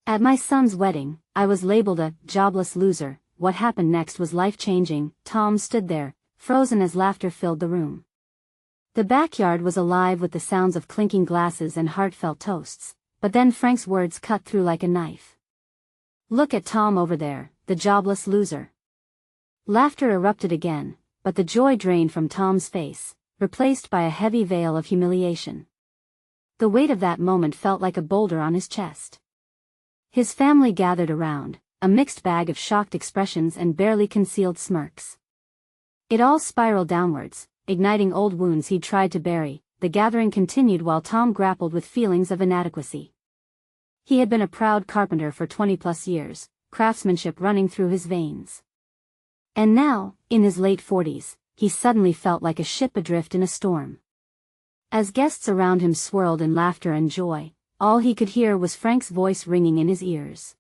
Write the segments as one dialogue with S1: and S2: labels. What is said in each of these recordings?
S1: At my son's wedding, I was labeled a jobless loser. What happened next was life-changing. Tom stood there, frozen as laughter filled the room. The backyard was alive with the sounds of clinking glasses and heartfelt toasts, but then Frank's words cut through like a knife. "Look at Tom over there, the jobless loser." Laughter erupted again, but the joy drained from Tom's face, replaced by a heavy veil of humiliation. The weight of that moment felt like a boulder on his chest. His family gathered around, a mixed bag of shocked expressions and barely concealed smirks. It all spiraled downwards, igniting old wounds he'd tried to bury. The gathering continued while Tom grappled with feelings of inadequacy. He had been a proud carpenter for 20+ years, craftsmanship running through his veins. And now, in his late 40s, he suddenly felt like a ship adrift in a storm. As guests around him swirled in laughter and joy, all he could hear was Frank's voice ringing in his ears.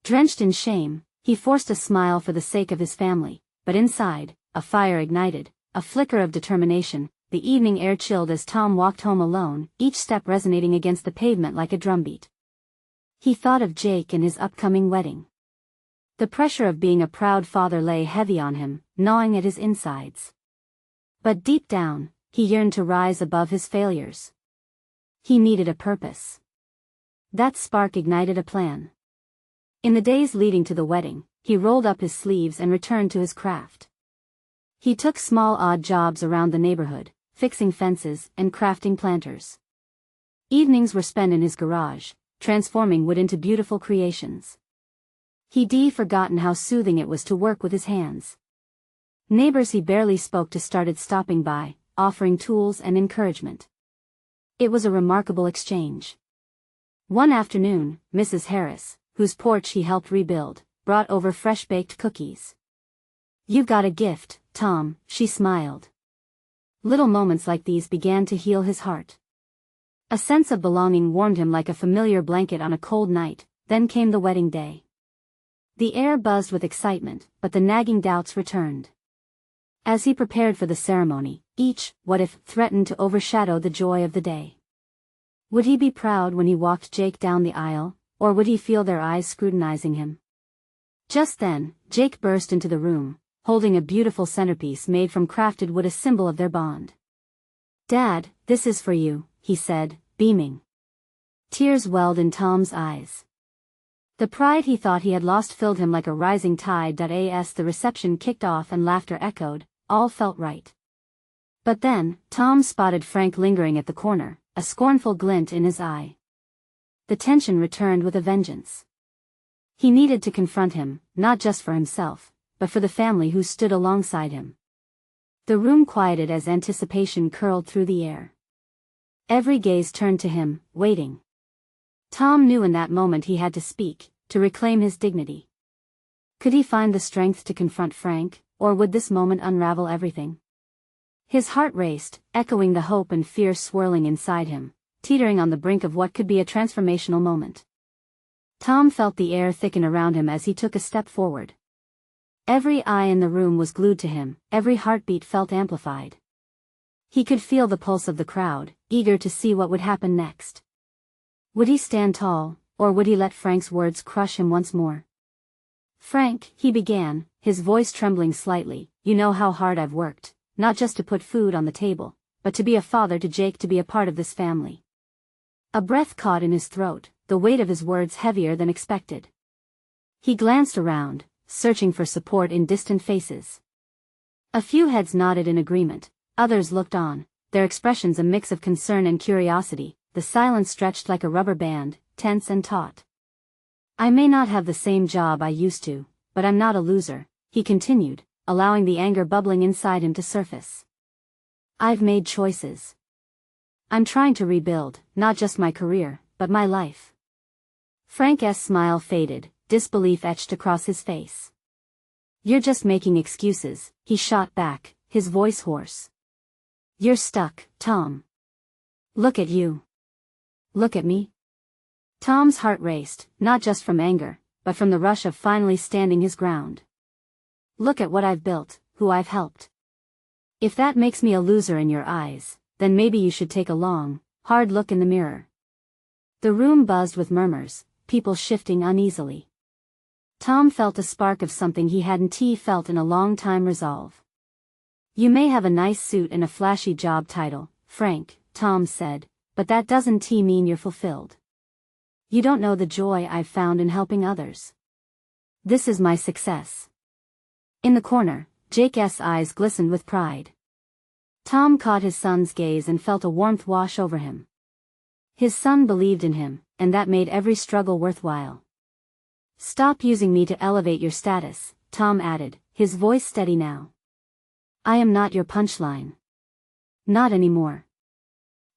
S1: Drenched in shame, he forced a smile for the sake of his family, but inside, a fire ignited, a flicker of determination. The evening air chilled as Tom walked home alone, each step resonating against the pavement like a drumbeat. He thought of Jake and his upcoming wedding. The pressure of being a proud father lay heavy on him, gnawing at his insides. But deep down, he yearned to rise above his failures. He needed a purpose. That spark ignited a plan. In the days leading to the wedding, he rolled up his sleeves and returned to his craft. He took small odd jobs around the neighborhood, fixing fences and crafting planters. Evenings were spent in his garage, transforming wood into beautiful creations. He'd forgotten how soothing it was to work with his hands. Neighbors he barely spoke to started stopping by, offering tools and encouragement. It was a remarkable exchange. One afternoon, Mrs. Harris, whose porch he helped rebuild, brought over fresh-baked cookies. "You've got a gift, Tom," she smiled. Little moments like these began to heal his heart. A sense of belonging warmed him like a familiar blanket on a cold night. Then came the wedding day. The air buzzed with excitement, but the nagging doubts returned. As he prepared for the ceremony, each "what if" threatened to overshadow the joy of the day. Would he be proud when he walked Jake down the aisle, or would he feel their eyes scrutinizing him? Just then, Jake burst into the room, holding a beautiful centerpiece made from crafted wood, a symbol of their bond. "Dad, this is for you," he said, beaming. Tears welled in Tom's eyes. The pride he thought he had lost filled him like a rising tide. As the reception kicked off and laughter echoed, all felt right. But then, Tom spotted Frank lingering at the corner, a scornful glint in his eye. The tension returned with a vengeance. He needed to confront him, not just for himself, but for the family who stood alongside him. The room quieted as anticipation curled through the air. Every gaze turned to him, waiting. Tom knew in that moment he had to speak, to reclaim his dignity. Could he find the strength to confront Frank, or would this moment unravel everything? His heart raced, echoing the hope and fear swirling inside him, teetering on the brink of what could be a transformational moment. Tom felt the air thicken around him as he took a step forward. Every eye in the room was glued to him, every heartbeat felt amplified. He could feel the pulse of the crowd, eager to see what would happen next. Would he stand tall, or would he let Frank's words crush him once more? "Frank," he began, his voice trembling slightly, "you know how hard I've worked, not just to put food on the table, but to be a father to Jake, to be a part of this family." A breath caught in his throat, the weight of his words heavier than expected. He glanced around, searching for support in distant faces. A few heads nodded in agreement, others looked on, their expressions a mix of concern and curiosity. The silence stretched like a rubber band, tense and taut. "I may not have the same job I used to, but I'm not a loser," he continued, allowing the anger bubbling inside him to surface. "I've made choices. I'm trying to rebuild, not just my career, but my life." Frank's smile faded, disbelief etched across his face. "You're just making excuses," he shot back, his voice hoarse. "You're stuck, Tom. Look at you. Look at me." Tom's heart raced, not just from anger, but from the rush of finally standing his ground. "Look at what I've built, who I've helped. If that makes me a loser in your eyes, then maybe you should take a long, hard look in the mirror." The room buzzed with murmurs, people shifting uneasily. Tom felt a spark of something he hadn't felt in a long time: resolve. "You may have a nice suit and a flashy job title, Frank," Tom said, "but that doesn't mean you're fulfilled. You don't know the joy I've found in helping others. This is my success." In the corner, Jake's eyes glistened with pride. Tom caught his son's gaze and felt a warmth wash over him. His son believed in him, and that made every struggle worthwhile. "Stop using me to elevate your status," Tom added, his voice steady now. "I am not your punchline. Not anymore."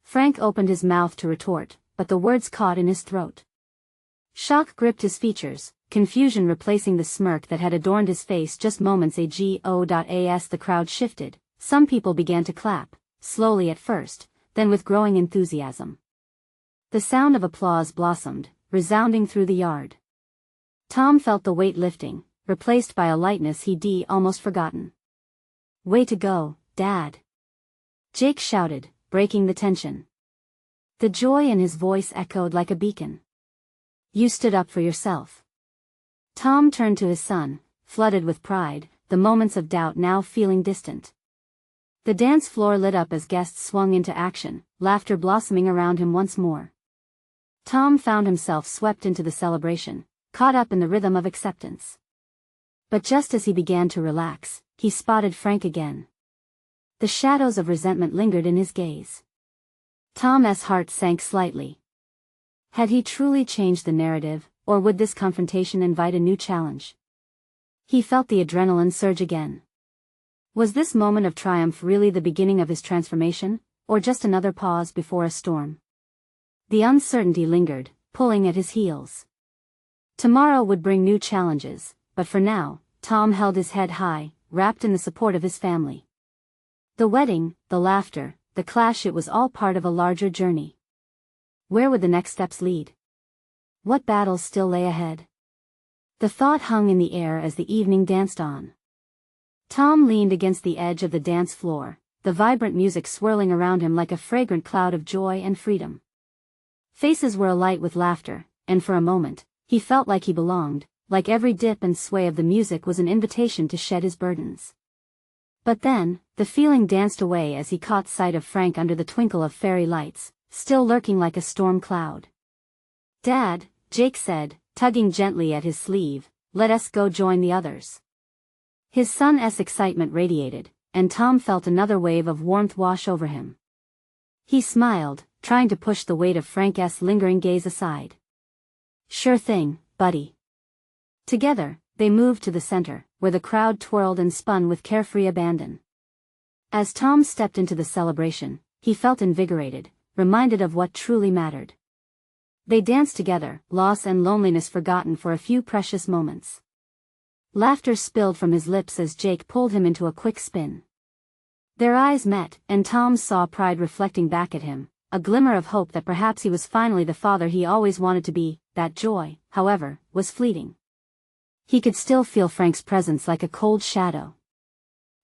S1: Frank opened his mouth to retort, but the words caught in his throat. Shock gripped his features, confusion replacing the smirk that had adorned his face just moments ago. As the crowd shifted, some people began to clap, slowly at first, then with growing enthusiasm. The sound of applause blossomed, resounding through the yard. Tom felt the weight lifting, replaced by a lightness he'd almost forgotten. "Way to go, Dad!" Jake shouted, breaking the tension. The joy in his voice echoed like a beacon. "You stood up for yourself." Tom turned to his son, flooded with pride, the moments of doubt now feeling distant. The dance floor lit up as guests swung into action, laughter blossoming around him once more. Tom found himself swept into the celebration, caught up in the rhythm of acceptance. But just as he began to relax, he spotted Frank again. The shadows of resentment lingered in his gaze. Tom's heart sank slightly. Had he truly changed the narrative, or would this confrontation invite a new challenge? He felt the adrenaline surge again. Was this moment of triumph really the beginning of his transformation, or just another pause before a storm? The uncertainty lingered, pulling at his heels. Tomorrow would bring new challenges, but for now, Tom held his head high, wrapped in the support of his family. The wedding, the laughter, the clash, it was all part of a larger journey. Where would the next steps lead? What battles still lay ahead? The thought hung in the air as the evening danced on. Tom leaned against the edge of the dance floor, the vibrant music swirling around him like a fragrant cloud of joy and freedom. Faces were alight with laughter, and for a moment, he felt like he belonged, like every dip and sway of the music was an invitation to shed his burdens. But then, the feeling danced away as he caught sight of Frank under the twinkle of fairy lights, still lurking like a storm cloud. "Dad," Jake said, tugging gently at his sleeve, "let us go join the others." His son's excitement radiated, and Tom felt another wave of warmth wash over him. He smiled, trying to push the weight of Frank's lingering gaze aside. "Sure thing, buddy." Together, they moved to the center, where the crowd twirled and spun with carefree abandon. As Tom stepped into the celebration, he felt invigorated, reminded of what truly mattered. They danced together, loss and loneliness forgotten for a few precious moments. Laughter spilled from his lips as Jake pulled him into a quick spin. Their eyes met, and Tom saw pride reflecting back at him, a glimmer of hope that perhaps he was finally the father he always wanted to be. That joy, however, was fleeting. He could still feel Frank's presence like a cold shadow.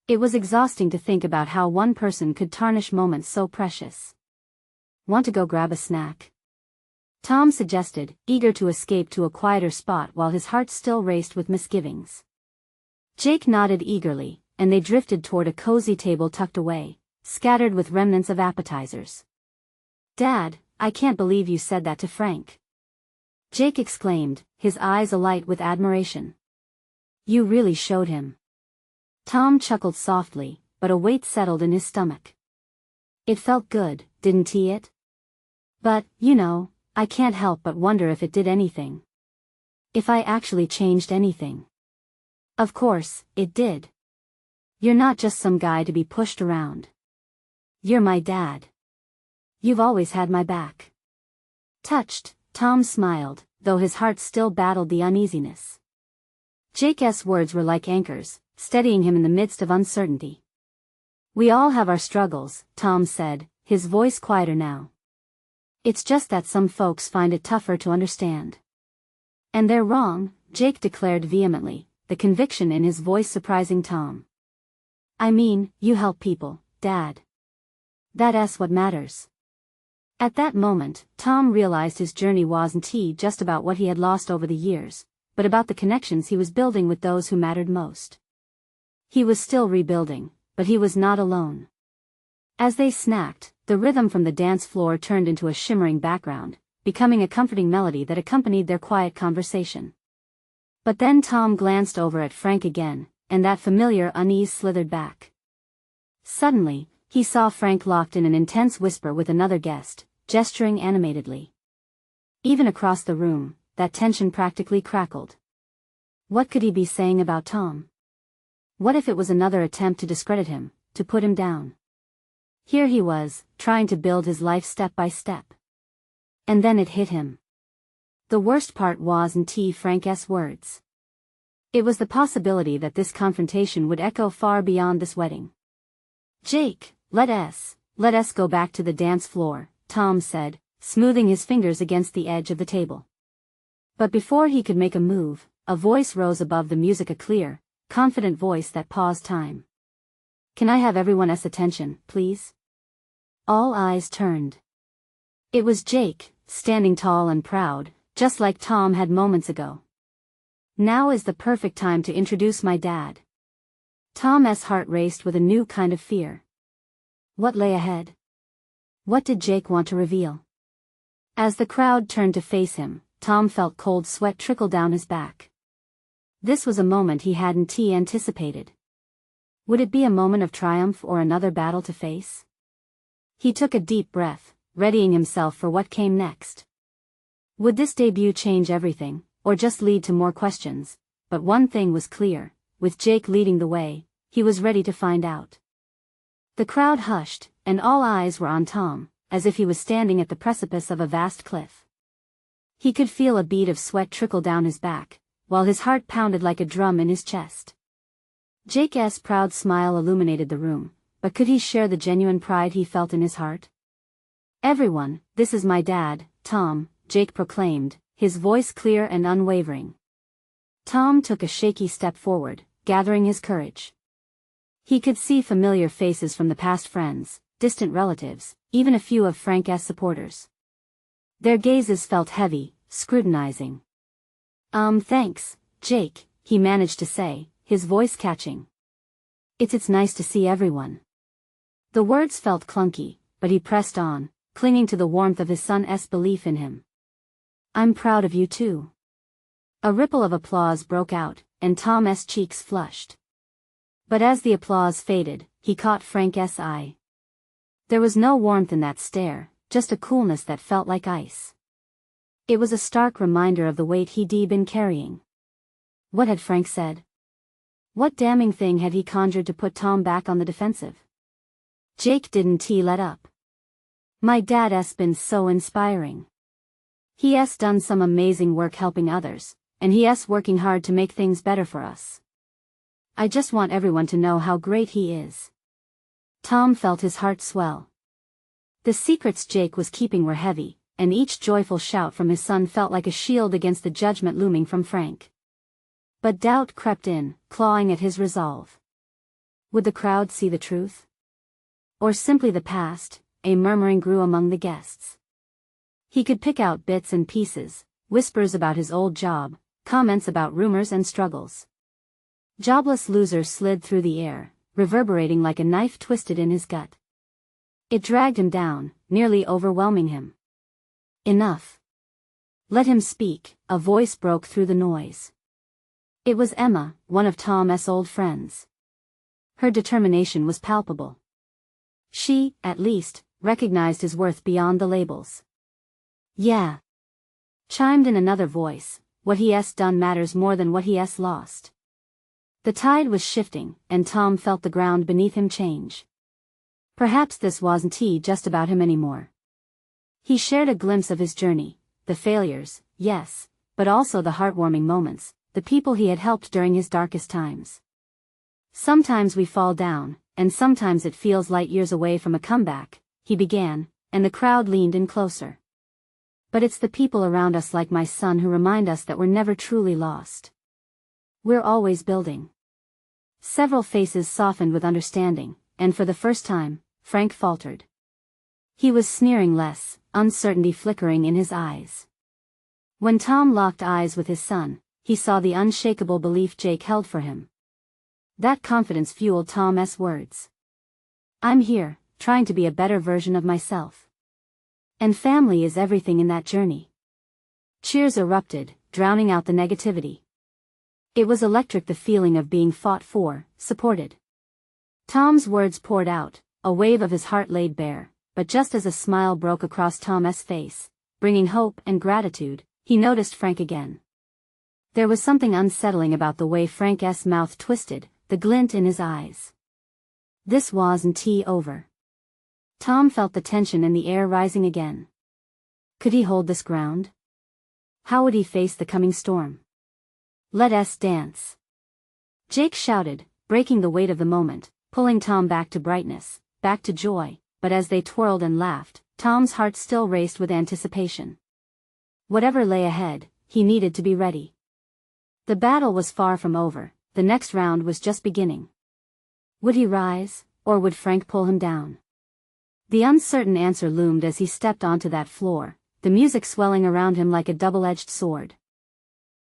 S1: It was exhausting to think about how one person could tarnish moments so precious. "Want to go grab a snack?" Tom suggested, eager to escape to a quieter spot while his heart still raced with misgivings. Jake nodded eagerly, and they drifted toward a cozy table tucked away, scattered with remnants of appetizers. "Dad, I can't believe you said that to Frank," Jake exclaimed, his eyes alight with admiration. "You really showed him." Tom chuckled softly, but a weight settled in his stomach. "It felt good, didn't it? But, I can't help but wonder if it did anything. If I actually changed anything." "Of course, it did. You're not just some guy to be pushed around. You're my dad. You've always had my back." Touched, Tom smiled, though his heart still battled the uneasiness. Jake's words were like anchors, steadying him in the midst of uncertainty. "We all have our struggles," Tom said, his voice quieter now. "It's just that some folks find it tougher to understand." "And they're wrong," Jake declared vehemently, the conviction in his voice surprising Tom. "I mean, you help people, Dad. That's what matters." At that moment, Tom realized his journey wasn't just about what he had lost over the years, but about the connections he was building with those who mattered most. He was still rebuilding, but he was not alone. As they snacked, the rhythm from the dance floor turned into a shimmering background, becoming a comforting melody that accompanied their quiet conversation. But then Tom glanced over at Frank again, and that familiar unease slithered back. Suddenly, he saw Frank locked in an intense whisper with another guest, gesturing animatedly. Even across the room, that tension practically crackled. What could he be saying about Tom? What if it was another attempt to discredit him, to put him down? Here he was, trying to build his life step by step. And then it hit him. The worst part wasn't Frank's words. It was the possibility that this confrontation would echo far beyond this wedding. "Jake, let us go back to the dance floor," Tom said, smoothing his fingers against the edge of the table. But before he could make a move, a voice rose above the music, a clear, confident voice that paused time. "Can I have everyone's attention, please?" All eyes turned. It was Jake, standing tall and proud, just like Tom had moments ago. "Now is the perfect time to introduce my dad." Tom's heart raced with a new kind of fear. What lay ahead? What did Jake want to reveal? As the crowd turned to face him, Tom felt cold sweat trickle down his back. This was a moment he hadn't anticipated. Would it be a moment of triumph or another battle to face? He took a deep breath, readying himself for what came next. Would this debut change everything, or just lead to more questions? But one thing was clear, with Jake leading the way, he was ready to find out. The crowd hushed, and all eyes were on Tom, as if he was standing at the precipice of a vast cliff. He could feel a bead of sweat trickle down his back, while his heart pounded like a drum in his chest. Jake's proud smile illuminated the room, but could he share the genuine pride he felt in his heart? "Everyone, this is my dad, Tom," Jake proclaimed, his voice clear and unwavering. Tom took a shaky step forward, gathering his courage. He could see familiar faces from the past, friends, distant relatives, even a few of Frank's supporters. Their gazes felt heavy, scrutinizing. Thanks, Jake," he managed to say, his voice catching. It's nice to see everyone." The words felt clunky, but he pressed on, clinging to the warmth of his son's belief in him. "I'm proud of you too." A ripple of applause broke out, and Tom's cheeks flushed. But as the applause faded, he caught Frank's eye. There was no warmth in that stare, just a coolness that felt like ice. It was a stark reminder of the weight he'd been carrying. What had Frank said? What damning thing had he conjured to put Tom back on the defensive? Jake didn't let up. "My dad's been so inspiring. He's done some amazing work helping others, and he's working hard to make things better for us. I just want everyone to know how great he is." Tom felt his heart swell. The secrets Jake was keeping were heavy, and each joyful shout from his son felt like a shield against the judgment looming from Frank. But doubt crept in, clawing at his resolve. Would the crowd see the truth? Or simply the past? A murmuring grew among the guests. He could pick out bits and pieces, whispers about his old job, comments about rumors and struggles. Jobless loser slid through the air, reverberating like a knife twisted in his gut. It dragged him down, nearly overwhelming him. Enough. Let him speak, a voice broke through the noise. It was Emma, one of Tom's old friends. Her determination was palpable. She, at least, recognized his worth beyond the labels. "Yeah," chimed in another voice, "what he's done matters more than what he's lost." The tide was shifting, and Tom felt the ground beneath him change. Perhaps this wasn't just about him anymore. He shared a glimpse of his journey, the failures, yes, but also the heartwarming moments, the people he had helped during his darkest times. "Sometimes we fall down, and sometimes it feels light years away from a comeback," he began, and the crowd leaned in closer. "But it's the people around us like my son who remind us that we're never truly lost. We're always building." Several faces softened with understanding, and for the first time, Frank faltered. He was sneering less, uncertainty flickering in his eyes. When Tom locked eyes with his son, he saw the unshakable belief Jake held for him. That confidence fueled Tom's words. I'm here, trying to be a better version of myself. And family is everything in that journey. Cheers erupted, drowning out the negativity. It was electric, the feeling of being fought for, supported. Tom's words poured out, a wave of his heart laid bare, but just as a smile broke across Tom's face, bringing hope and gratitude, he noticed Frank again. There was something unsettling about the way Frank's mouth twisted, the glint in his eyes. This wasn't over. Tom felt the tension in the air rising again. Could he hold this ground? How would he face the coming storm? Let us dance. Jake shouted, breaking the weight of the moment, pulling Tom back to brightness, back to joy, but as they twirled and laughed, Tom's heart still raced with anticipation. Whatever lay ahead, he needed to be ready. The battle was far from over, the next round was just beginning. Would he rise, or would Frank pull him down? The uncertain answer loomed as he stepped onto that floor, the music swelling around him like a double-edged sword.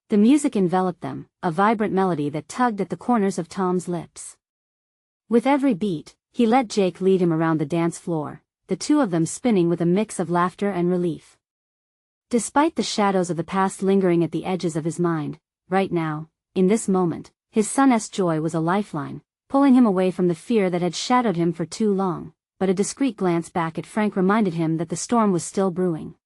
S1: The music enveloped them, a vibrant melody that tugged at the corners of Tom's lips. With every beat, he let Jake lead him around the dance floor, the two of them spinning with a mix of laughter and relief. Despite the shadows of the past lingering at the edges of his mind, right now, in this moment, his son's joy was a lifeline, pulling him away from the fear that had shadowed him for too long, but a discreet glance back at Frank reminded him that the storm was still brewing.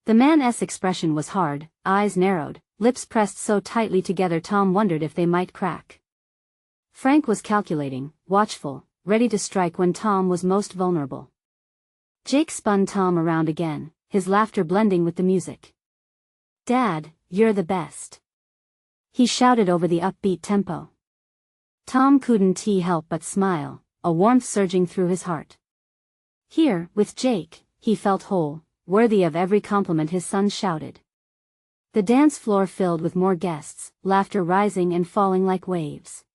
S1: The man's expression was hard, eyes narrowed, lips pressed so tightly together Tom wondered if they might crack. Frank was calculating, watchful, ready to strike when Tom was most vulnerable. Jake spun Tom around again, his laughter blending with the music. Dad, you're the best. He shouted over the upbeat tempo. Tom couldn't help but smile, a warmth surging through his heart. Here, with Jake, he felt whole, worthy of every compliment his son shouted. The dance floor filled with more guests, laughter rising and falling like waves.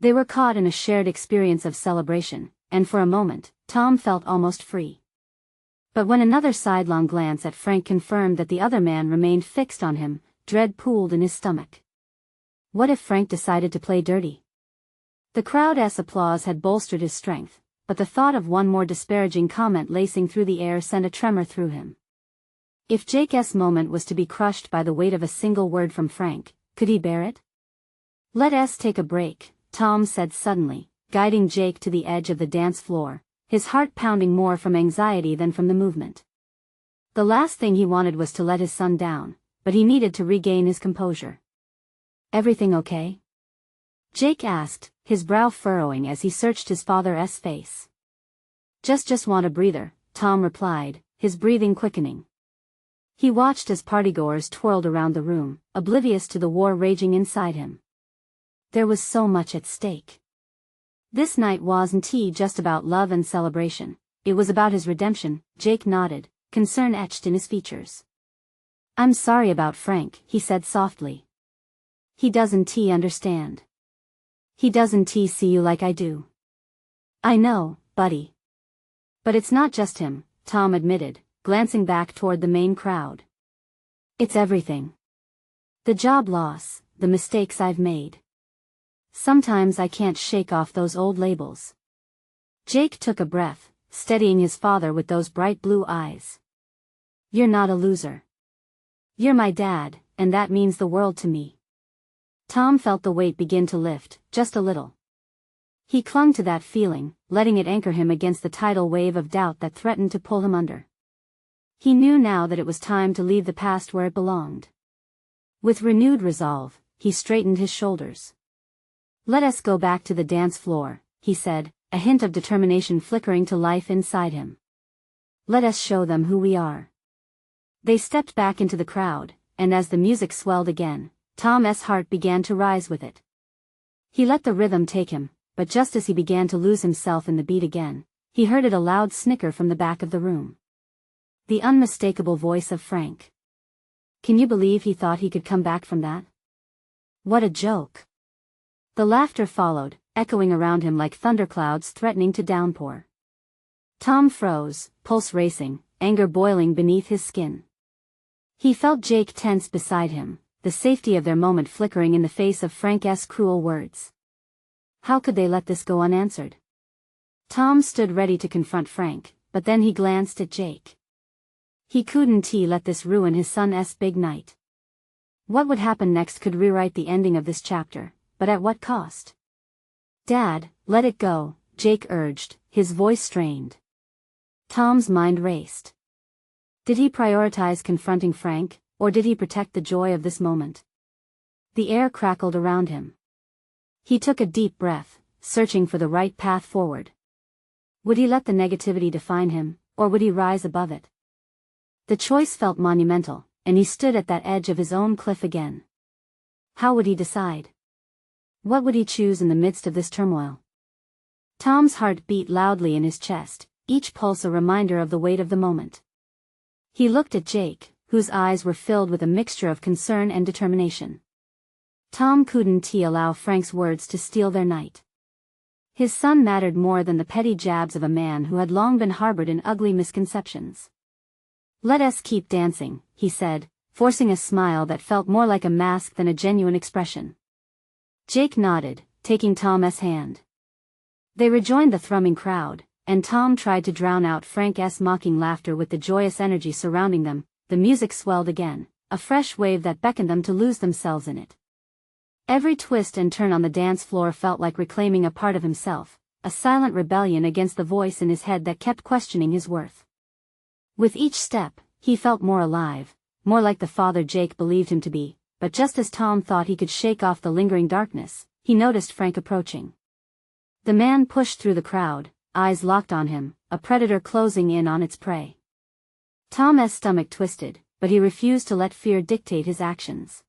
S1: They were caught in a shared experience of celebration, and for a moment, Tom felt almost free. But when another sidelong glance at Frank confirmed that the other man remained fixed on him, dread pooled in his stomach. What if Frank decided to play dirty? The crowd's applause had bolstered his strength, but the thought of one more disparaging comment lacing through the air sent a tremor through him. If Jake's moment was to be crushed by the weight of a single word from Frank, could he bear it? Let us take a break, Tom said suddenly, guiding Jake to the edge of the dance floor, his heart pounding more from anxiety than from the movement. The last thing he wanted was to let his son down, but he needed to regain his composure. Everything okay? Jake asked, his brow furrowing as he searched his father's face. Just want a breather, Tom replied, his breathing quickening. He watched as partygoers twirled around the room, oblivious to the war raging inside him. There was so much at stake. This night wasn't just about love and celebration, it was about his redemption. Jake nodded, concern etched in his features. I'm sorry about Frank, he said softly. He doesn't understand. He doesn't see you like I do. I know, buddy. But it's not just him, Tom admitted, glancing back toward the main crowd. It's everything. The job loss, the mistakes I've made. Sometimes I can't shake off those old labels. Jake took a breath, steadying his father with those bright blue eyes. You're not a loser. You're my dad, and that means the world to me. Tom felt the weight begin to lift, just a little. He clung to that feeling, letting it anchor him against the tidal wave of doubt that threatened to pull him under. He knew now that it was time to leave the past where it belonged. With renewed resolve, he straightened his shoulders. Let us go back to the dance floor, he said, a hint of determination flickering to life inside him. Let us show them who we are. They stepped back into the crowd, and as the music swelled again, Tom's heart began to rise with it. He let the rhythm take him, but just as he began to lose himself in the beat again, he heard a loud snicker from the back of the room. The unmistakable voice of Frank. Can you believe he thought he could come back from that? What a joke. The laughter followed, echoing around him like thunderclouds threatening to downpour. Tom froze, pulse racing, anger boiling beneath his skin. He felt Jake tense beside him, the safety of their moment flickering in the face of Frank's cruel words. How could they let this go unanswered? Tom stood ready to confront Frank, but then he glanced at Jake. He couldn't let this ruin his son's big night. What would happen next could rewrite the ending of this chapter, but at what cost? Dad, let it go, Jake urged, his voice strained. Tom's mind raced. Did he prioritize confronting Frank, or did he protect the joy of this moment? The air crackled around him. He took a deep breath, searching for the right path forward. Would he let the negativity define him, or would he rise above it? The choice felt monumental, and he stood at that edge of his own cliff again. How would he decide? What would he choose in the midst of this turmoil? Tom's heart beat loudly in his chest, each pulse a reminder of the weight of the moment. He looked at Jake, whose eyes were filled with a mixture of concern and determination. Tom couldn't allow Frank's words to steal their night. His son mattered more than the petty jabs of a man who had long been harbored in ugly misconceptions. Let us keep dancing, he said, forcing a smile that felt more like a mask than a genuine expression. Jake nodded, taking Tom's hand. They rejoined the thrumming crowd, and Tom tried to drown out Frank's mocking laughter with the joyous energy surrounding them. The music swelled again, a fresh wave that beckoned them to lose themselves in it. Every twist and turn on the dance floor felt like reclaiming a part of himself, a silent rebellion against the voice in his head that kept questioning his worth. With each step, he felt more alive, more like the father Jake believed him to be, but just as Tom thought he could shake off the lingering darkness, he noticed Frank approaching. The man pushed through the crowd, eyes locked on him, a predator closing in on its prey. Tom's stomach twisted, but he refused to let fear dictate his actions.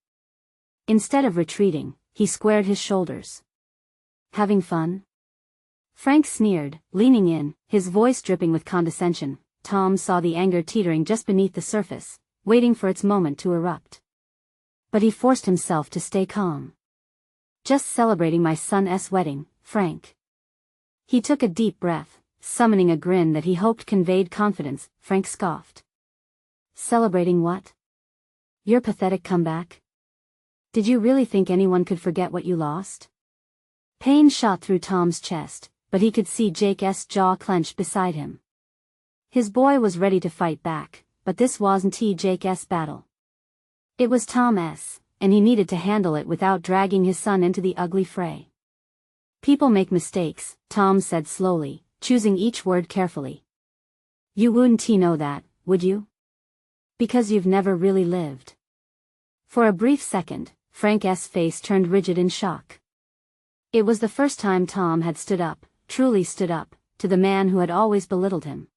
S1: Instead of retreating, he squared his shoulders. Having fun? Frank sneered, leaning in, his voice dripping with condescension. Tom saw the anger teetering just beneath the surface, waiting for its moment to erupt. But he forced himself to stay calm. Just celebrating my son's wedding, Frank. He took a deep breath, summoning a grin that he hoped conveyed confidence. Frank scoffed. Celebrating what? Your pathetic comeback? Did you really think anyone could forget what you lost? Pain shot through Tom's chest, but he could see Jake's jaw clenched beside him. His boy was ready to fight back, but this wasn't Jake's battle. It was Tom's, and he needed to handle it without dragging his son into the ugly fray. People make mistakes, Tom said slowly, choosing each word carefully. You wouldn't know that, would you? Because you've never really lived. For a brief second, Frank's face turned rigid in shock. It was the first time Tom had stood up, truly stood up, to the man who had always belittled him.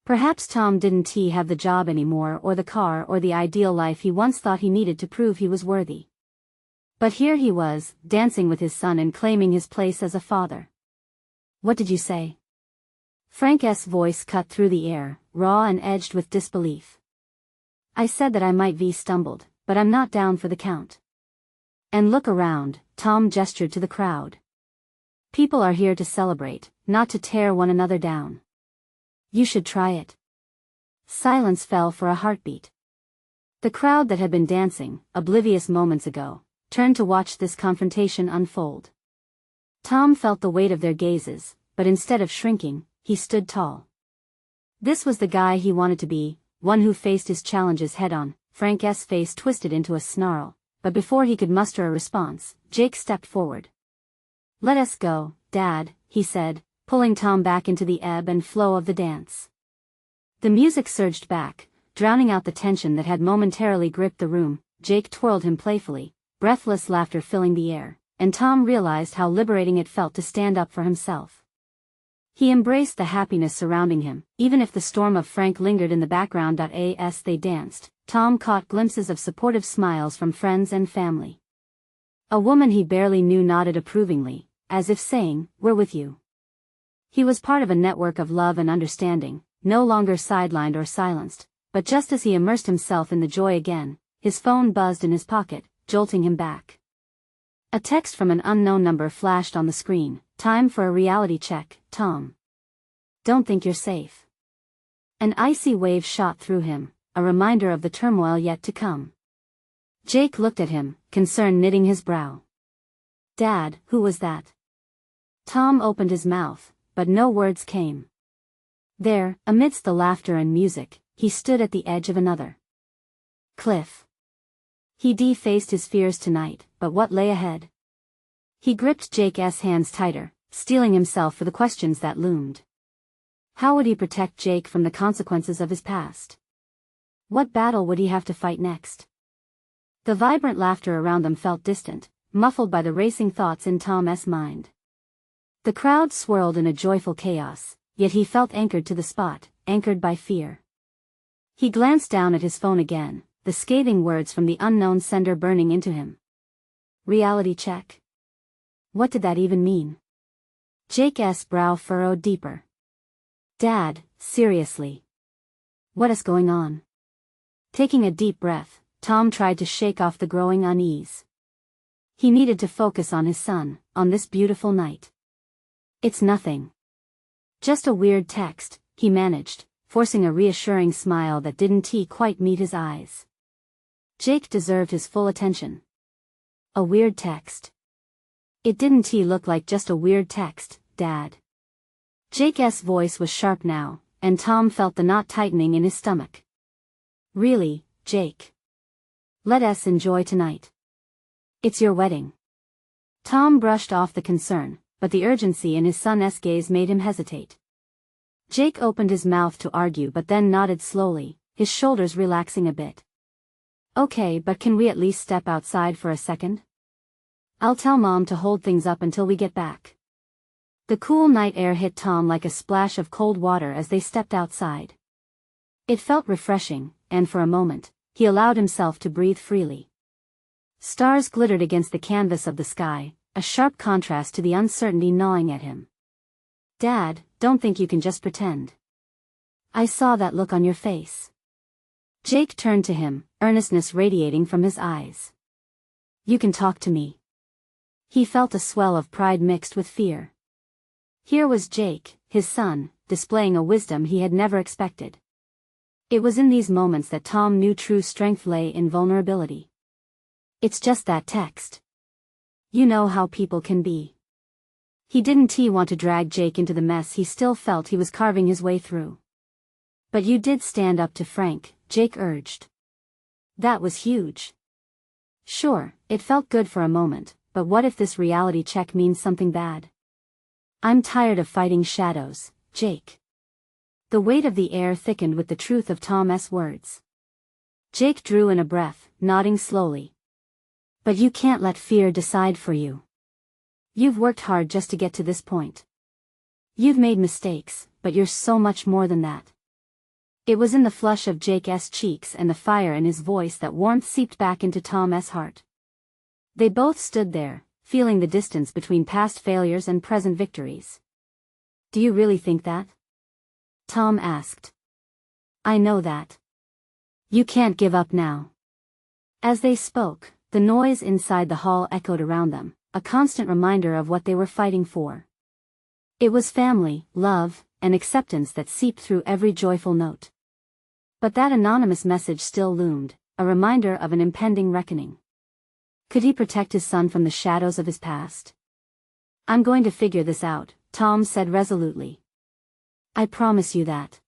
S1: Perhaps Tom didn't have the job anymore or the car or the ideal life he once thought he needed to prove he was worthy. But here he was, dancing with his son and claiming his place as a father. What did you say? Frank's voice cut through the air, raw and edged with disbelief. I said that I might be stumbled, but I'm not down for the count. And look around, Tom gestured to the crowd. People are here to celebrate, not to tear one another down. You should try it. Silence fell for a heartbeat. The crowd that had been dancing, oblivious moments ago, turned to watch this confrontation unfold. Tom felt the weight of their gazes, but instead of shrinking, he stood tall. This was the guy he wanted to be, one who faced his challenges head-on. Frank's face twisted into a snarl, but before he could muster a response, Jake stepped forward. Let us go, Dad, he said, pulling Tom back into the ebb and flow of the dance. The music surged back, drowning out the tension that had momentarily gripped the room. Jake twirled him playfully, breathless laughter filling the air, and Tom realized how liberating it felt to stand up for himself. He embraced the happiness surrounding him, even if the storm of Frank lingered in the background. As they danced, Tom caught glimpses of supportive smiles from friends and family. A woman he barely knew nodded approvingly, as if saying, "We're with you." He was part of a network of love and understanding, no longer sidelined or silenced, but just as he immersed himself in the joy again, his phone buzzed in his pocket, jolting him back. A text from an unknown number flashed on the screen. Time for a reality check, Tom. don't think you're safe." An icy wave shot through him, a reminder of the turmoil yet to come. Jake looked at him, concern knitting his brow. "Dad, who was that?" Tom opened his mouth, but no words came. There, amidst the laughter and music, he stood at the edge of another cliff. He faced his fears tonight, but what lay ahead? He gripped Jake's hands tighter, steeling himself for the questions that loomed. How would he protect Jake from the consequences of his past? What battle would he have to fight next? The vibrant laughter around them felt distant, muffled by the racing thoughts in Tom's mind. The crowd swirled in a joyful chaos, yet he felt anchored to the spot, anchored by fear. He glanced down at his phone again, the scathing words from the unknown sender burning into him. Reality check. What did that even mean? Jake's brow furrowed deeper. Dad, seriously. What is going on? Taking a deep breath, Tom tried to shake off the growing unease. He needed to focus on his son, on this beautiful night. It's nothing. Just a weird text, he managed, forcing a reassuring smile that didn't quite meet his eyes. Jake deserved his full attention. A weird text. It didn't look like just a weird text, Dad. Jake's voice was sharp now, and Tom felt the knot tightening in his stomach. Really, Jake? Let us enjoy tonight. It's your wedding. Tom brushed off the concern, but the urgency in his son's gaze made him hesitate. Jake opened his mouth to argue but then nodded slowly, his shoulders relaxing a bit. Okay, but can we at least step outside for a second? I'll tell Mom to hold things up until we get back. The cool night air hit Tom like a splash of cold water as they stepped outside. It felt refreshing, and for a moment, he allowed himself to breathe freely. Stars glittered against the canvas of the sky, a sharp contrast to the uncertainty gnawing at him. Dad, don't think you can just pretend. I saw that look on your face. Jake turned to him, earnestness radiating from his eyes. You can talk to me. He felt a swell of pride mixed with fear. Here was Jake, his son, displaying a wisdom he had never expected. It was in these moments that Tom knew true strength lay in vulnerability. It's just that text. You know how people can be. He didn't want to drag Jake into the mess he still felt he was carving his way through. But you did stand up to Frank, Jake urged. That was huge. Sure, it felt good for a moment, but what if this reality check means something bad? I'm tired of fighting shadows, Jake. The weight of the air thickened with the truth of Tom's words. Jake drew in a breath, nodding slowly. But you can't let fear decide for you. You've worked hard just to get to this point. You've made mistakes, but you're so much more than that. It was in the flush of Jake's cheeks and the fire in his voice that warmth seeped back into Tom's heart. They both stood there, feeling the distance between past failures and present victories. Do you really think that? Tom asked. I know that. You can't give up now. As they spoke, the noise inside the hall echoed around them, a constant reminder of what they were fighting for. It was family, love, and acceptance that seeped through every joyful note. But that anonymous message still loomed, a reminder of an impending reckoning. Could he protect his son from the shadows of his past? I'm going to figure this out, Tom said resolutely. I promise you that.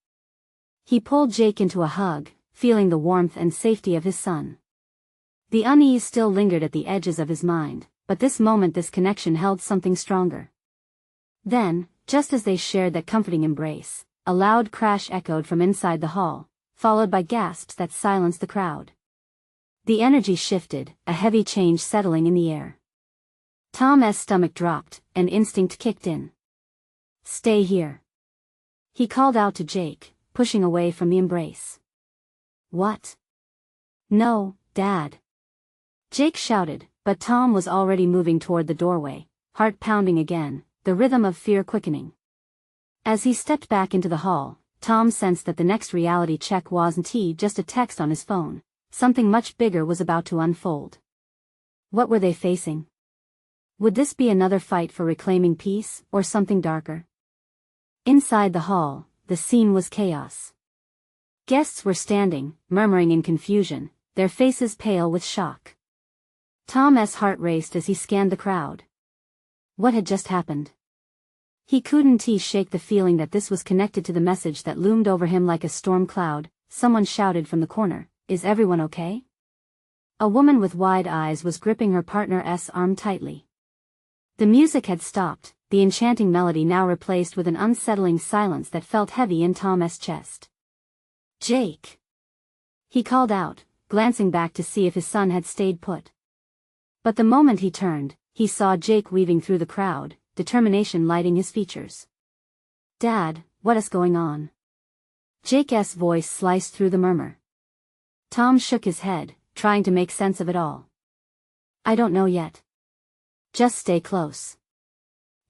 S1: He pulled Jake into a hug, feeling the warmth and safety of his son. The unease still lingered at the edges of his mind, but this moment this connection held something stronger. Then, just as they shared that comforting embrace, a loud crash echoed from inside the hall, followed by gasps that silenced the crowd. The energy shifted, a heavy change settling in the air. Tom's stomach dropped, and instinct kicked in. Stay here. He called out to Jake, pushing away from the embrace. What? No, Dad. Jake shouted, but Tom was already moving toward the doorway, heart pounding again, the rhythm of fear quickening. As he stepped back into the hall, Tom sensed that the next reality check wasn't just a text on his phone. Something much bigger was about to unfold. What were they facing? Would this be another fight for reclaiming peace, or something darker? Inside the hall, the scene was chaos. Guests were standing, murmuring in confusion, their faces pale with shock. Tom's heart raced as he scanned the crowd. What had just happened? He couldn't shake the feeling that this was connected to the message that loomed over him like a storm cloud. Someone shouted from the corner, "Is everyone okay?" A woman with wide eyes was gripping her partner's arm tightly. The music had stopped, the enchanting melody now replaced with an unsettling silence that felt heavy in Tom's chest. "Jake!" he called out, glancing back to see if his son had stayed put. But the moment he turned, he saw Jake weaving through the crowd, determination lighting his features. "Dad, what is going on?" Jake's voice sliced through the murmur. Tom shook his head, trying to make sense of it all. "I don't know yet. Just stay close."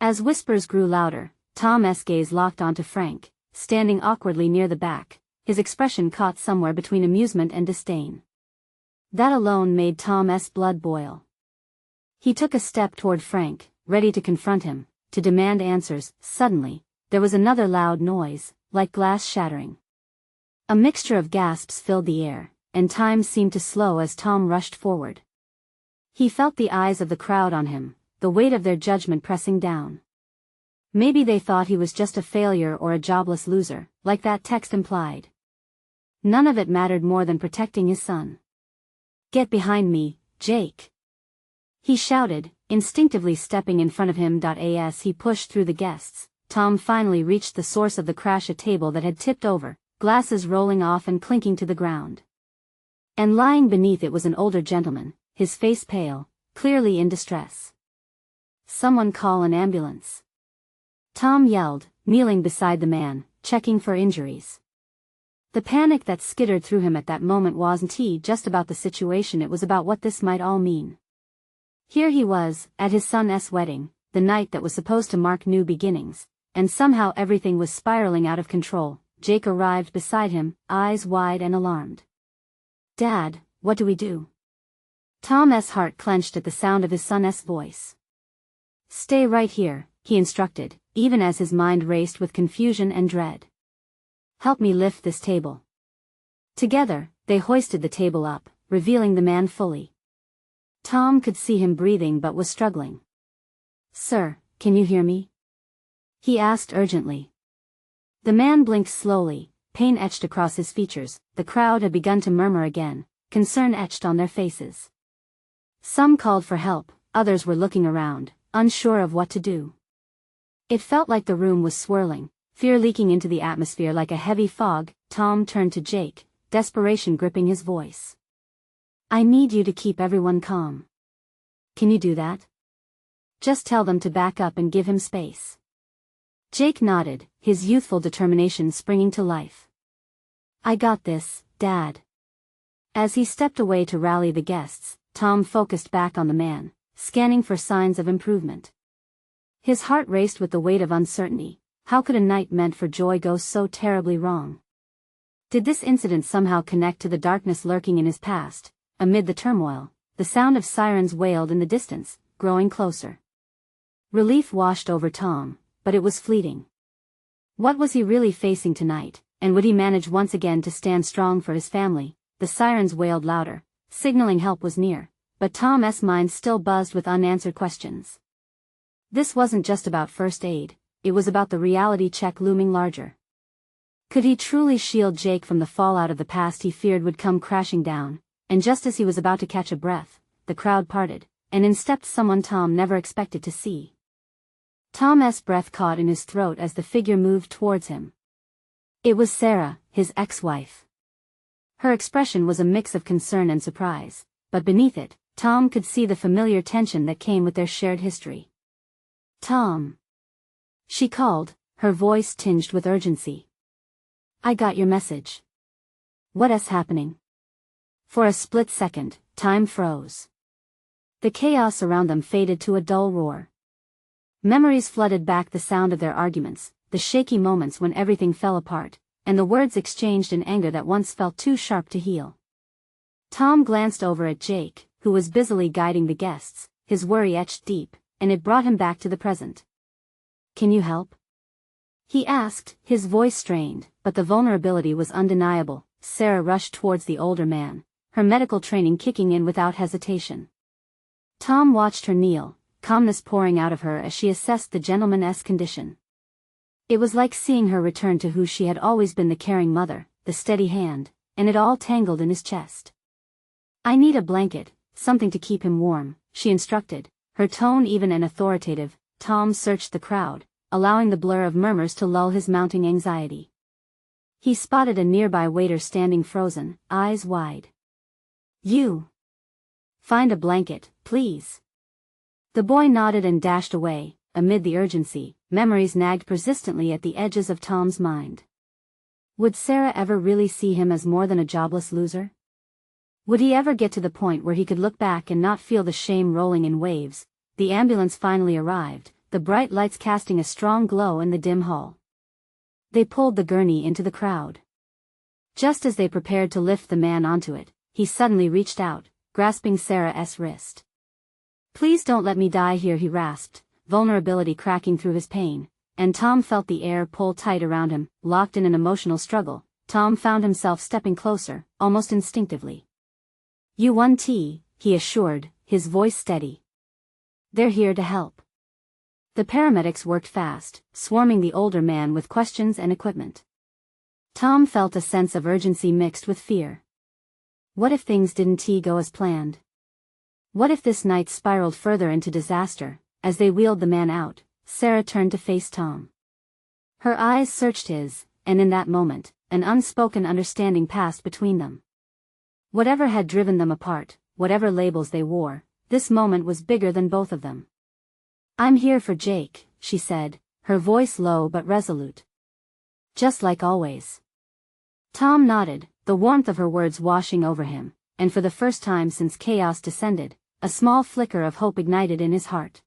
S1: As whispers grew louder, Tom's gaze locked onto Frank, standing awkwardly near the back, his expression caught somewhere between amusement and disdain. That alone made Tom's blood boil. He took a step toward Frank, ready to confront him, to demand answers. Suddenly, there was another loud noise, like glass shattering. A mixture of gasps filled the air, and time seemed to slow as Tom rushed forward. He felt the eyes of the crowd on him, the weight of their judgment pressing down. Maybe they thought he was just a failure or a jobless loser, like that text implied. None of it mattered more than protecting his son. "Get behind me, Jake!" he shouted, instinctively stepping in front of him. As he pushed through the guests, Tom finally reached the source of the crash, a table that had tipped over, glasses rolling off and clinking to the ground. And lying beneath it was an older gentleman, his face pale, clearly in distress. "Someone call an ambulance!" Tom yelled, kneeling beside the man, checking for injuries. The panic that skittered through him at that moment wasn't just about the situation, it was about what this might all mean. Here he was, at his son's wedding, the night that was supposed to mark new beginnings, and somehow everything was spiraling out of control. Jake arrived beside him, eyes wide and alarmed. "Dad, what do we do?" Tom's heart clenched at the sound of his son's voice. "Stay right here," he instructed, even as his mind raced with confusion and dread. "Help me lift this table." Together, they hoisted the table up, revealing the man fully. Tom could see him breathing but was struggling. "Sir, can you hear me?" he asked urgently. The man blinked slowly, pain etched across his features. The crowd had begun to murmur again, concern etched on their faces. Some called for help, others were looking around, unsure of what to do. It felt like the room was swirling, fear leaking into the atmosphere like a heavy fog. Tom turned to Jake, desperation gripping his voice. "I need you to keep everyone calm. Can you do that? Just tell them to back up and give him space." Jake nodded, his youthful determination springing to life. "I got this, Dad." As he stepped away to rally the guests, Tom focused back on the man, scanning for signs of improvement. His heart raced with the weight of uncertainty. How could a night meant for joy go so terribly wrong? Did this incident somehow connect to the darkness lurking in his past? Amid the turmoil, the sound of sirens wailed in the distance, growing closer. Relief washed over Tom, but it was fleeting. What was he really facing tonight, and would he manage once again to stand strong for his family? The sirens wailed louder, signaling help was near, but Tom's mind still buzzed with unanswered questions. This wasn't just about first aid, it was about the reality check looming larger. Could he truly shield Jake from the fallout of the past he feared would come crashing down? And just as he was about to catch a breath, the crowd parted, and in stepped someone Tom never expected to see. Tom's breath caught in his throat as the figure moved towards him. It was Sarah, his ex-wife. Her expression was a mix of concern and surprise, but beneath it, Tom could see the familiar tension that came with their shared history. "Tom," she called, her voice tinged with urgency. "I got your message." "What is happening?" For a split second, time froze. The chaos around them faded to a dull roar. Memories flooded back, the sound of their arguments, the shaky moments when everything fell apart, and the words exchanged in anger that once felt too sharp to heal. Tom glanced over at Jake, who was busily guiding the guests, his worry etched deep, and it brought him back to the present. "Can you help?" he asked, his voice strained, but the vulnerability was undeniable. Sarah rushed towards the older man, her medical training kicking in without hesitation. Tom watched her kneel, calmness pouring out of her as she assessed the gentleman's condition. It was like seeing her return to who she had always been, the caring mother, the steady hand, and it all tangled in his chest. "I need a blanket, something to keep him warm," she instructed, her tone even and authoritative. Tom searched the crowd, allowing the blur of murmurs to lull his mounting anxiety. He spotted a nearby waiter standing frozen, eyes wide. "You. Find a blanket, please." The boy nodded and dashed away. Amid the urgency, memories nagged persistently at the edges of Tom's mind. Would Sarah ever really see him as more than a jobless loser? Would he ever get to the point where he could look back and not feel the shame rolling in waves? The ambulance finally arrived, the bright lights casting a strong glow in the dim hall. They pulled the gurney into the crowd. Just as they prepared to lift the man onto it, he suddenly reached out, grasping Sarah's wrist. "Please don't let me die here," he rasped, vulnerability cracking through his pain, and Tom felt the air pull tight around him. Locked in an emotional struggle, Tom found himself stepping closer, almost instinctively. "You won, T," he assured, his voice steady. "They're here to help." The paramedics worked fast, swarming the older man with questions and equipment. Tom felt a sense of urgency mixed with fear. What if things didn't go as planned? What if this night spiraled further into disaster? As they wheeled the man out, Sarah turned to face Tom. Her eyes searched his, and in that moment, an unspoken understanding passed between them. Whatever had driven them apart, whatever labels they wore, this moment was bigger than both of them. "I'm here for Jake," she said, her voice low but resolute. "Just like always." Tom nodded, the warmth of her words washing over him, and for the first time since chaos descended, a small flicker of hope ignited in his heart.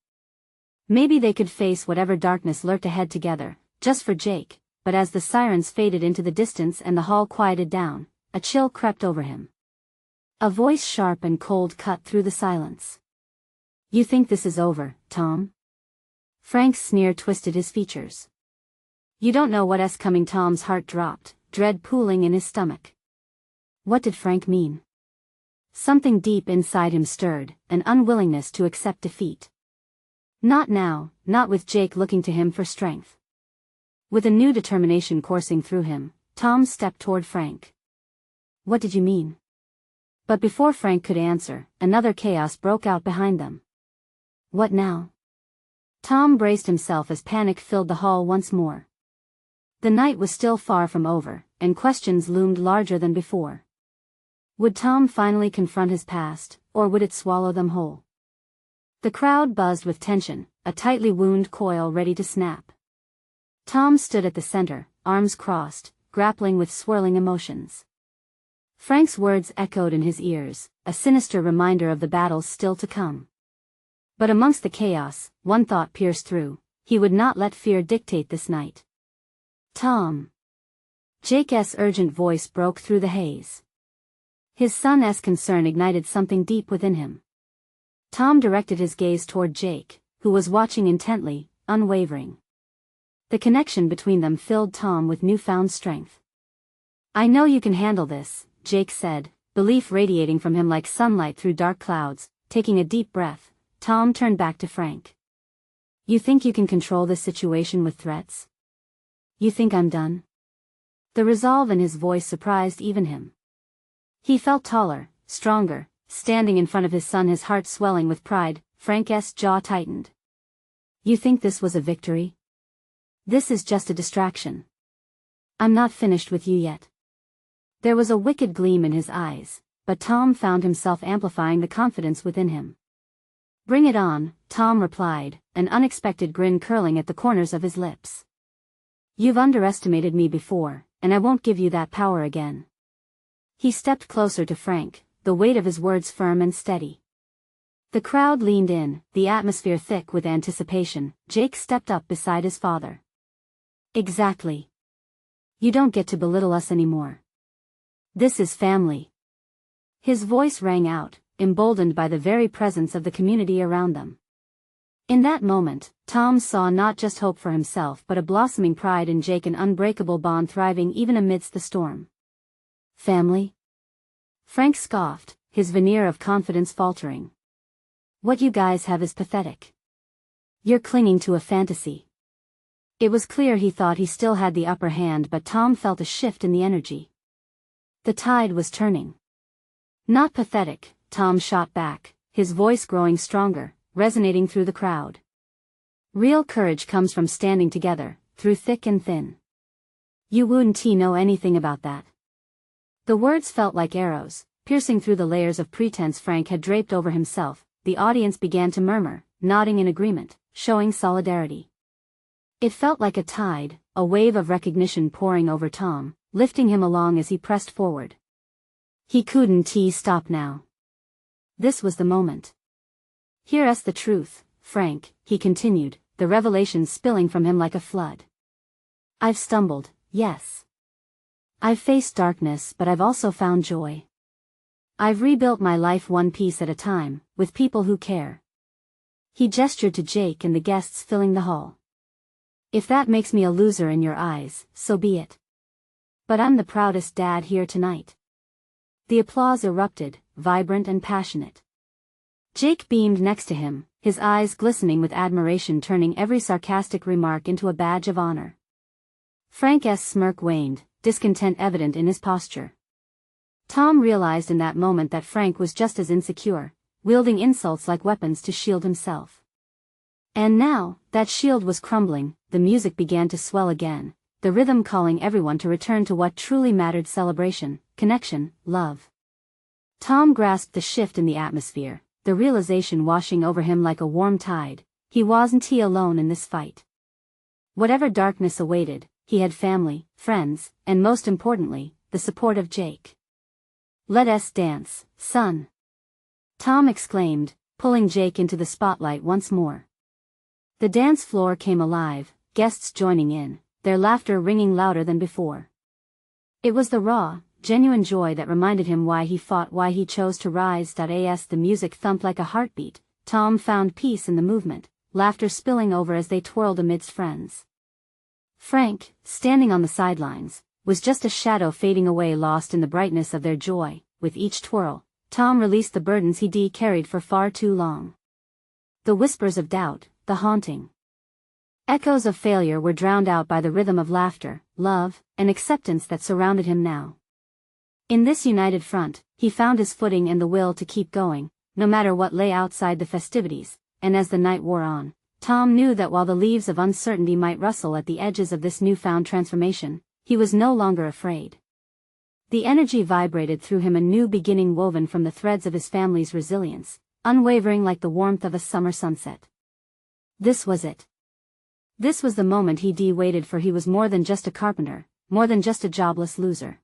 S1: Maybe they could face whatever darkness lurked ahead together, just for Jake. But as the sirens faded into the distance and the hall quieted down, a chill crept over him. A voice sharp and cold cut through the silence. "You think this is over, Tom?" Frank's sneer twisted his features. "You don't know what's coming." Tom's heart dropped, dread pooling in his stomach. What did Frank mean? Something deep inside him stirred, an unwillingness to accept defeat. Not now, not with Jake looking to him for strength. With a new determination coursing through him, Tom stepped toward Frank. "What did you mean?" But before Frank could answer, another chaos broke out behind them. "What now?" Tom braced himself as panic filled the hall once more. The night was still far from over, and questions loomed larger than before. Would Tom finally confront his past, or would it swallow them whole? The crowd buzzed with tension, a tightly wound coil ready to snap. Tom stood at the center, arms crossed, grappling with swirling emotions. Frank's words echoed in his ears, a sinister reminder of the battles still to come. But amongst the chaos, one thought pierced through: he would not let fear dictate this night. "Tom." Jake's urgent voice broke through the haze. His son's concern ignited something deep within him. Tom directed his gaze toward Jake, who was watching intently, unwavering. The connection between them filled Tom with newfound strength. "I know you can handle this," Jake said, belief radiating from him like sunlight through dark clouds. Taking a deep breath, Tom turned back to Frank. "You think you can control this situation with threats? You think I'm done?" The resolve in his voice surprised even him. He felt taller, stronger, standing in front of his son, his heart swelling with pride. Frank's jaw tightened. "You think this was a victory? This is just a distraction. I'm not finished with you yet." There was a wicked gleam in his eyes, but Tom found himself amplifying the confidence within him. "Bring it on," Tom replied, an unexpected grin curling at the corners of his lips. "You've underestimated me before, and I won't give you that power again." He stepped closer to Frank, the weight of his words firm and steady. The crowd leaned in, the atmosphere thick with anticipation. Jake stepped up beside his father. "Exactly. You don't get to belittle us anymore. This is family." His voice rang out, emboldened by the very presence of the community around them. In that moment, Tom saw not just hope for himself but a blossoming pride in Jake, an unbreakable bond thriving even amidst the storm. Family? Frank scoffed, his veneer of confidence faltering. What you guys have is pathetic. You're clinging to a fantasy. It was clear he thought he still had the upper hand, but Tom felt a shift in the energy. The tide was turning. Not pathetic, Tom shot back, his voice growing stronger, resonating through the crowd. Real courage comes from standing together, through thick and thin. You wouldn't know anything about that. The words felt like arrows, piercing through the layers of pretense Frank had draped over himself. The audience began to murmur, nodding in agreement, showing solidarity. It felt like a tide, a wave of recognition pouring over Tom, lifting him along as he pressed forward. He couldn't stop now. This was the moment. Hear us the truth, Frank, he continued, the revelations spilling from him like a flood. I've stumbled, yes. I've faced darkness, but I've also found joy. I've rebuilt my life one piece at a time, with people who care. He gestured to Jake and the guests filling the hall. If that makes me a loser in your eyes, so be it. But I'm the proudest dad here tonight. The applause erupted, vibrant and passionate. Jake beamed next to him, his eyes glistening with admiration, turning every sarcastic remark into a badge of honor. Frank's smirk waned, discontent evident in his posture. Tom realized in that moment that Frank was just as insecure, wielding insults like weapons to shield himself. And now, that shield was crumbling, the music began to swell again, the rhythm calling everyone to return to what truly mattered: celebration, connection, love. Tom grasped the shift in the atmosphere, the realization washing over him like a warm tide. He wasn't alone in this fight. Whatever darkness awaited, he had family, friends, and most importantly, the support of Jake. Let us dance, son. Tom exclaimed, pulling Jake into the spotlight once more. The dance floor came alive, guests joining in, their laughter ringing louder than before. It was the raw, genuine joy that reminded him why he fought, why he chose to rise. As the music thumped like a heartbeat, Tom found peace in the movement, laughter spilling over as they twirled amidst friends. Frank, standing on the sidelines, was just a shadow fading away, lost in the brightness of their joy. With each twirl, Tom released the burdens he'd carried for far too long. The whispers of doubt, the haunting echoes of failure were drowned out by the rhythm of laughter, love, and acceptance that surrounded him now. In this united front, he found his footing and the will to keep going, no matter what lay outside the festivities. And as the night wore on, Tom knew that while the leaves of uncertainty might rustle at the edges of this newfound transformation, he was no longer afraid. The energy vibrated through him, a new beginning woven from the threads of his family's resilience, unwavering like the warmth of a summer sunset. This was it. This was the moment he'd waited for. He was more than just a carpenter, more than just a jobless loser.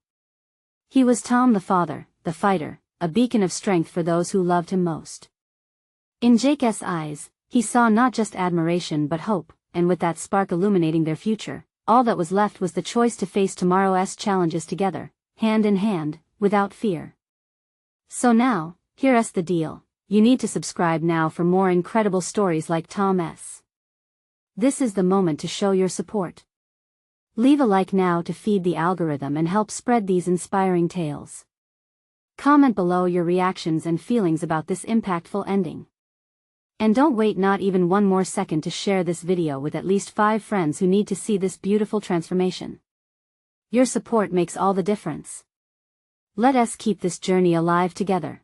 S1: He was Tom, the father, the fighter, a beacon of strength for those who loved him most. In Jake's eyes, he saw not just admiration but hope, and with that spark illuminating their future, all that was left was the choice to face tomorrow's challenges together, hand in hand, without fear. So now, here's the deal. You need to subscribe now for more incredible stories like Tom's. This is the moment to show your support. Leave a like now to feed the algorithm and help spread these inspiring tales. Comment below your reactions and feelings about this impactful ending. And don't wait not even one more second to share this video with at least 5 friends who need to see this beautiful transformation. Your support makes all the difference. Let us keep this journey alive together.